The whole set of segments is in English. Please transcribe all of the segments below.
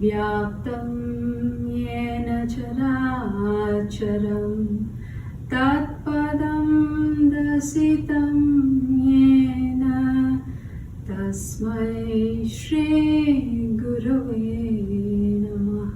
व्याप्तं येन चराचरं तत्पदं दर्शितं येन तस्मै श्री गुरवे नमः.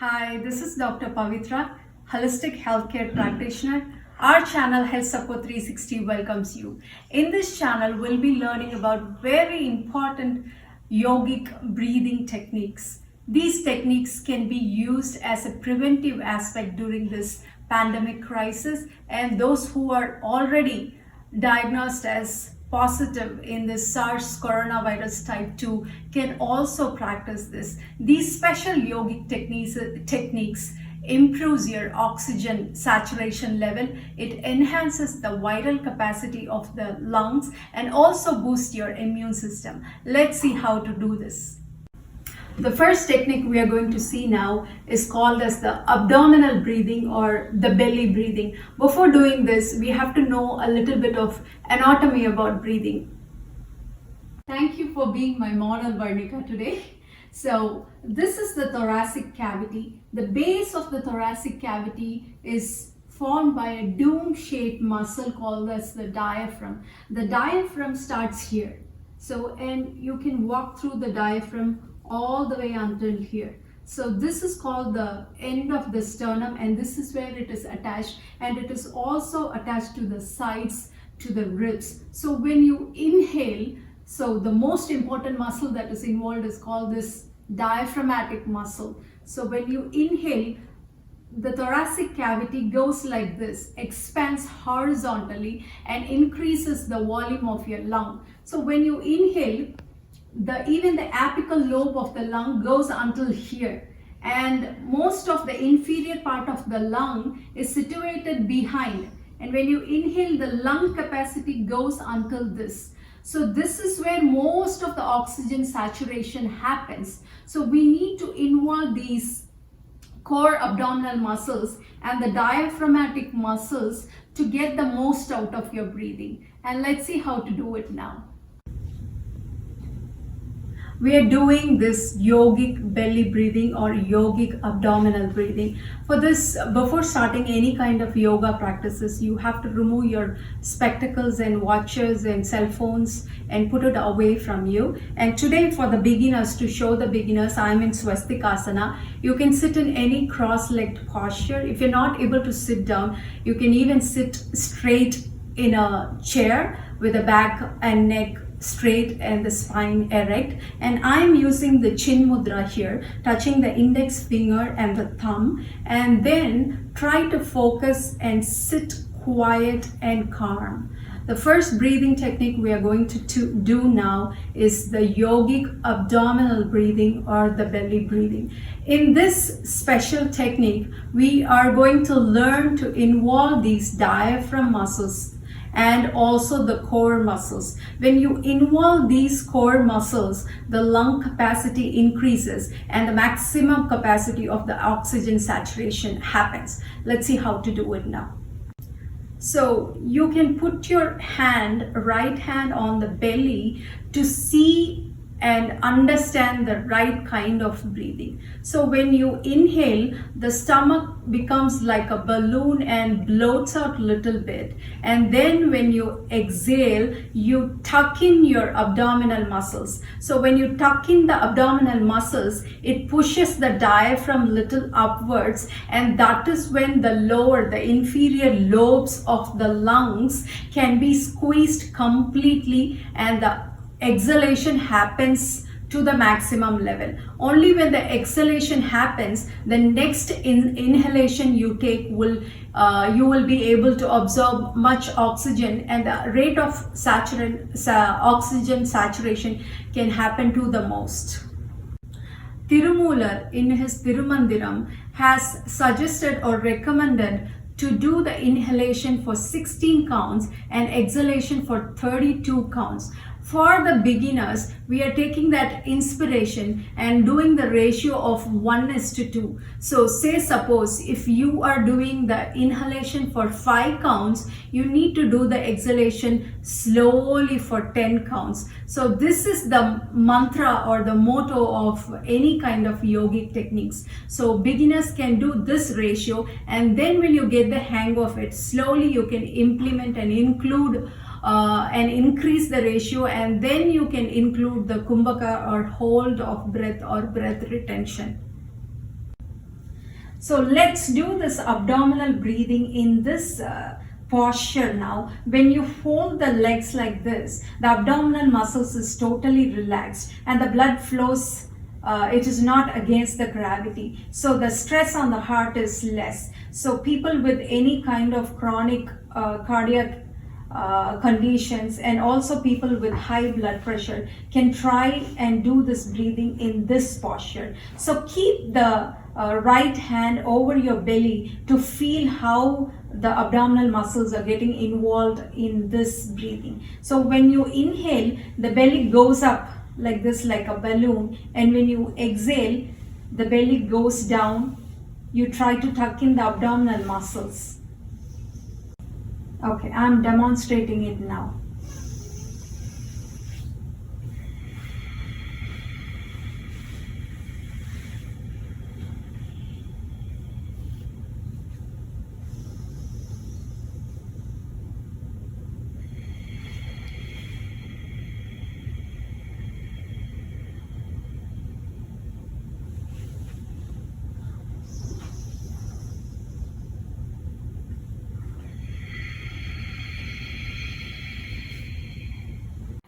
Hi, this is Dr. Pavitra, holistic healthcare practitioner. Our channel Health Support 360 welcomes you. In this channel, we'll be learning about very important yogic breathing techniques. These techniques can be used as a preventive aspect during this pandemic crisis, and those who are already diagnosed as positive in the SARS coronavirus type 2 can also practice this. These special yogic techniques improves your oxygen saturation level. It enhances the vital capacity of the lungs and also boosts your immune system. Let's see how to do this. The first technique we are going to see now is called as the abdominal breathing or the belly breathing. Before doing this, we have to know a little bit of anatomy about breathing. Thank you for being my model, Varnika, today. So this is the thoracic cavity. The base of the thoracic cavity is formed by a dome-shaped muscle called as the diaphragm. The diaphragm starts here. And you can walk through the diaphragm all the way until here. So this is called the end of the sternum, and this is where it is attached, and it is also attached to the sides, to the ribs. So when you inhale, so the most important muscle that is involved is called this diaphragmatic muscle. So when you inhale, the thoracic cavity goes like this, expands horizontally and increases the volume of your lung. So when you inhale, even the apical lobe of the lung goes until here, and most of the inferior part of the lung is situated behind. And when you inhale, the lung capacity goes until this. So this is where most of the oxygen saturation happens. So we need to involve these core abdominal muscles and the diaphragmatic muscles to get the most out of your breathing. And let's see how to do it now. We are doing this yogic belly breathing or yogic abdominal breathing. For this, before starting any kind of yoga practices, you have to remove your spectacles and watches and cell phones and put it away from you. And today, for the beginners, to show the beginners, I'm in Swastikasana. You can sit in any cross-legged posture. If you're not able to sit down, you can even sit straight in a chair with the back and neck straight and the spine erect. And I'm using the chin mudra here, touching the index finger and the thumb, and then try to focus and sit quiet and calm. The first breathing technique we are going to do now is the yogic abdominal breathing or the belly breathing. In this special technique, we are going to learn to involve these diaphragm muscles and also the core muscles. When you involve these core muscles, the lung capacity increases and the maximum capacity of the oxygen saturation happens. Let's see how to do it now. So you can put your right hand on the belly to see and understand the right kind of breathing. So when you inhale, the stomach becomes like a balloon and bloats out a little bit. And then when you exhale, you tuck in your abdominal muscles. So when you tuck in the abdominal muscles, it pushes the diaphragm little upwards, and that is when the inferior lobes of the lungs can be squeezed completely, and the exhalation happens to the maximum level. Only when the exhalation happens, the next inhalation you take you will be able to absorb much oxygen, and the rate of oxygen saturation can happen to the most. Tirumular in his Tirumandiram has suggested or recommended to do the inhalation for 16 counts and exhalation for 32 counts. For the beginners, we are taking that inspiration and doing the ratio of 1:2. So say suppose if you are doing the inhalation for 5 counts, you need to do the exhalation slowly for 10 counts. So this is the mantra or the motto of any kind of yogic techniques. So beginners can do this ratio, and then when you get the hang of it, slowly you can implement and include and increase the ratio, and then you can include the kumbhaka or hold of breath or breath retention. So let's do this abdominal breathing in this posture now. When you fold the legs like this, the abdominal muscles is totally relaxed and the blood flows. It is not against the gravity, so the stress on the heart is less. So people with any kind of chronic cardiac conditions, and also people with high blood pressure, can try and do this breathing in this posture. So keep the right hand over your belly to feel how the abdominal muscles are getting involved in this breathing. So when you inhale, the belly goes up like this, like a balloon, and when you exhale, the belly goes down. You try to tuck in the abdominal muscles. Okay, I'm demonstrating it now.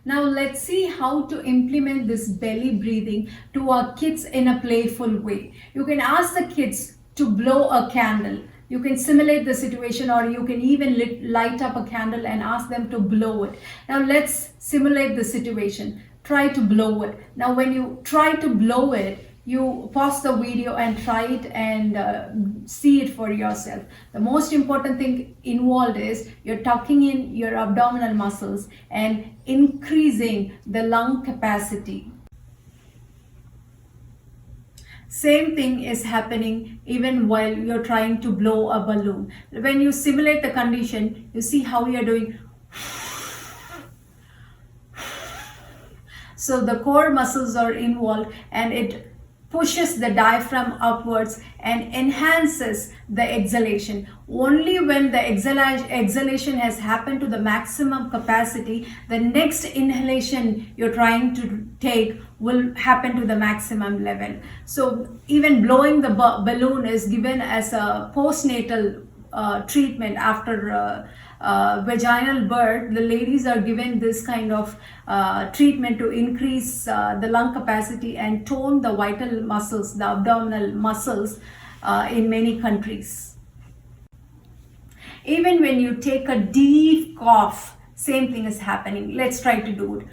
Now let's see how to implement this belly breathing to our kids in a playful way. You can ask the kids to blow a candle. You can simulate the situation, or you can even light up a candle and ask them to blow it. Now let's simulate the situation. Try to blow it. Now when you try to blow it, you pause the video and try it and see it for yourself. The most important thing involved is you're tucking in your abdominal muscles and increasing the lung capacity. Same thing is happening even while you're trying to blow a balloon. When you simulate the condition, you see how you're doing. So the core muscles are involved, and it pushes the diaphragm upwards and enhances the exhalation. Only when the exhalation has happened to the maximum capacity, the next inhalation you're trying to take will happen to the maximum level. So even blowing the balloon is given as a postnatal treatment after vaginal birth. The ladies are given this kind of treatment to increase the lung capacity and tone the vital muscles, the abdominal muscles in many countries. Even when you take a deep cough, same thing is happening. Let's try to do it.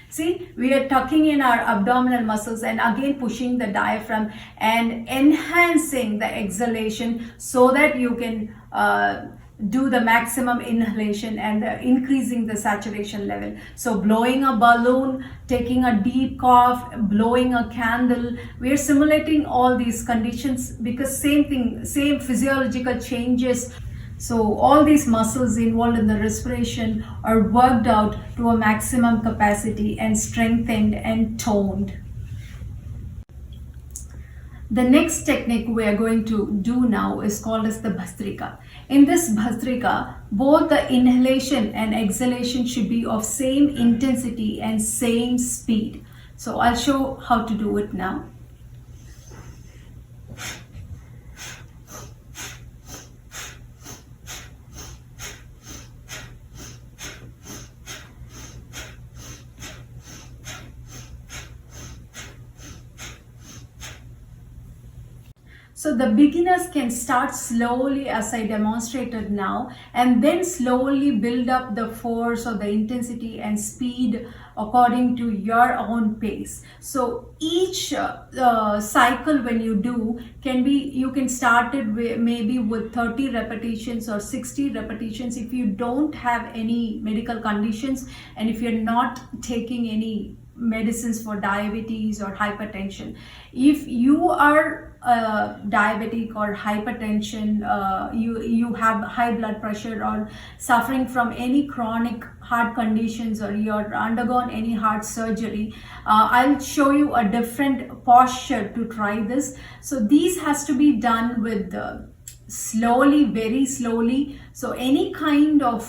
See, we are tucking in our abdominal muscles and again pushing the diaphragm and enhancing the exhalation so that you can do the maximum inhalation and increasing the saturation level. So blowing a balloon, taking a deep cough, blowing a candle, we are simulating all these conditions because same thing, same physiological changes. So all these muscles involved in the respiration are worked out to a maximum capacity and strengthened and toned. The next technique we are going to do now is called as the Bhastrika. In this Bhastrika, both the inhalation and exhalation should be of same intensity and same speed. So I'll show how to do it now. So the beginners can start slowly as I demonstrated now, and then slowly build up the force or the intensity and speed according to your own pace. So each cycle when you do can be, you can start it with, maybe with 30 repetitions or 60 repetitions if you don't have any medical conditions and if you're not taking any medicines for diabetes or hypertension. If you are diabetic or hypertension, you have high blood pressure or suffering from any chronic heart conditions, or you're undergone any heart surgery, I'll show you a different posture to try this. So these has to be done with slowly, very slowly. So any kind of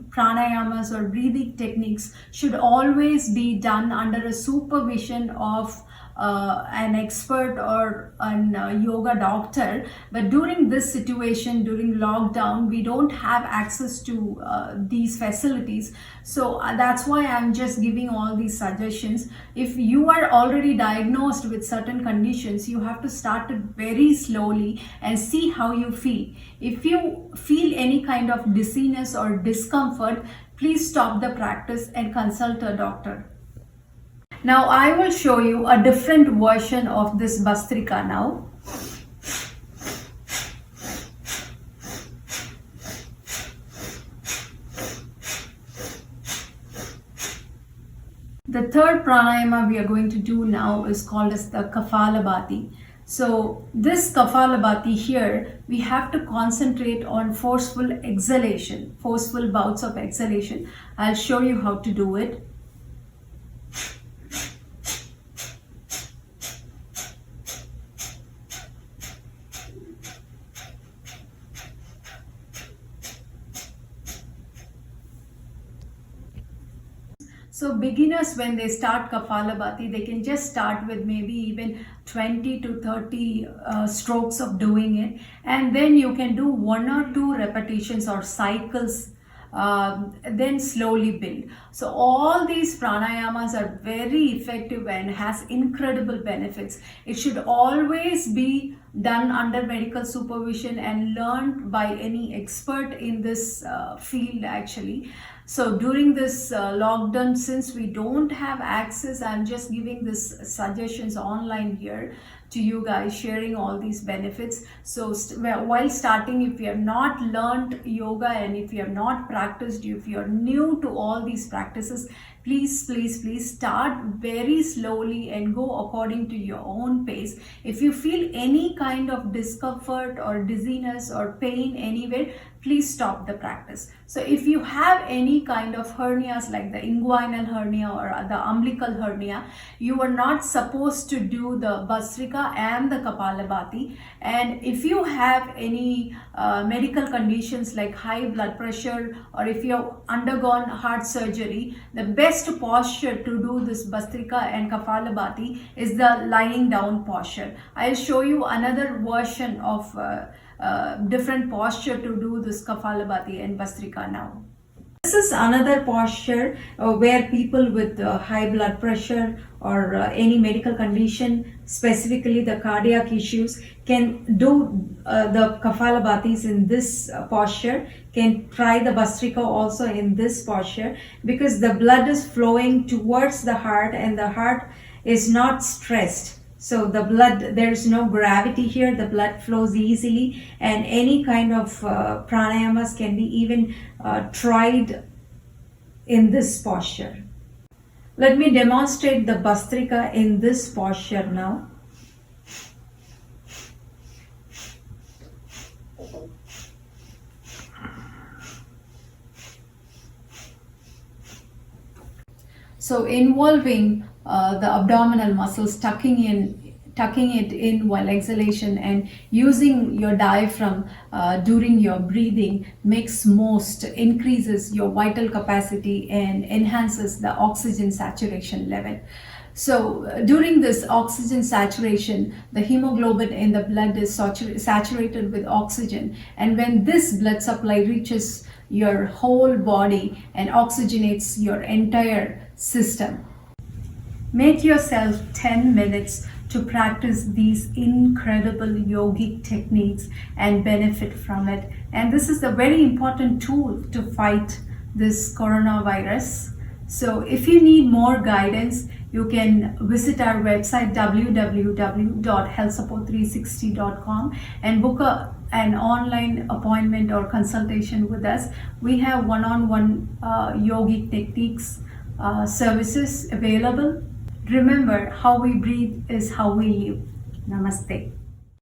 pranayamas or breathing techniques should always be done under a supervision of an expert or an yoga doctor. But during this situation, during lockdown, we don't have access to these facilities. So that's why I'm just giving all these suggestions. If you are already diagnosed with certain conditions, you have to start it very slowly and see how you feel. If you feel any kind of dizziness or discomfort, please stop the practice and consult a doctor. Now I will show you a different version of this Bhastrika now. The third pranayama we are going to do now is called as the Kapalabhati. So this Kapalabhati here, we have to concentrate on forceful exhalation, forceful bouts of exhalation. I'll show you how to do it. So beginners, when they start Kapalabhati, they can just start with maybe even 20 to 30 strokes of doing it, and then you can do 1 or 2 repetitions or cycles, then slowly build. So all these pranayamas are very effective and has incredible benefits. It should always be done under medical supervision and learned by any expert in this field actually. So during this lockdown, since we don't have access, I'm just giving this suggestions online here to you guys, sharing all these benefits. So while starting, if you have not learned yoga and if you have not practiced, if you are new to all these practices, please start very slowly and go according to your own pace. If you feel any kind of discomfort or dizziness or pain anywhere, please stop the practice. So if you have any kind of hernias like the inguinal hernia or the umbilical hernia, you are not supposed to do the Bhastrika and the Kapalabhati. And if you have any medical conditions like high blood pressure, or if you have undergone heart surgery, the best posture to do this Bhastrika and Kapalabhati is the lying down posture. I'll show you another version of different posture to do this Kapalabhati and Bhastrika now. This is another posture where people with high blood pressure or any medical condition, specifically the cardiac issues, can do the Kapalabhatis in this posture, can try the Bhastrika also in this posture, because the blood is flowing towards the heart and the heart is not stressed. So the blood, there is no gravity here, the blood flows easily, and any kind of pranayamas can be even tried in this posture. Let me demonstrate the Bhastrika in this posture now. So involving the abdominal muscles, tucking it in while exhalation, and using your diaphragm during your breathing increases your vital capacity and enhances the oxygen saturation level. So during this oxygen saturation, the hemoglobin in the blood is saturated with oxygen, and when this blood supply reaches your whole body and oxygenates your entire system. Make yourself 10 minutes to practice these incredible yogic techniques and benefit from it. And this is a very important tool to fight this coronavirus. So if you need more guidance, you can visit our website www.healthsupport360.com and book an online appointment or consultation with us. We have one-on-one yogic techniques services available. Remember, how we breathe is how we live. Namaste.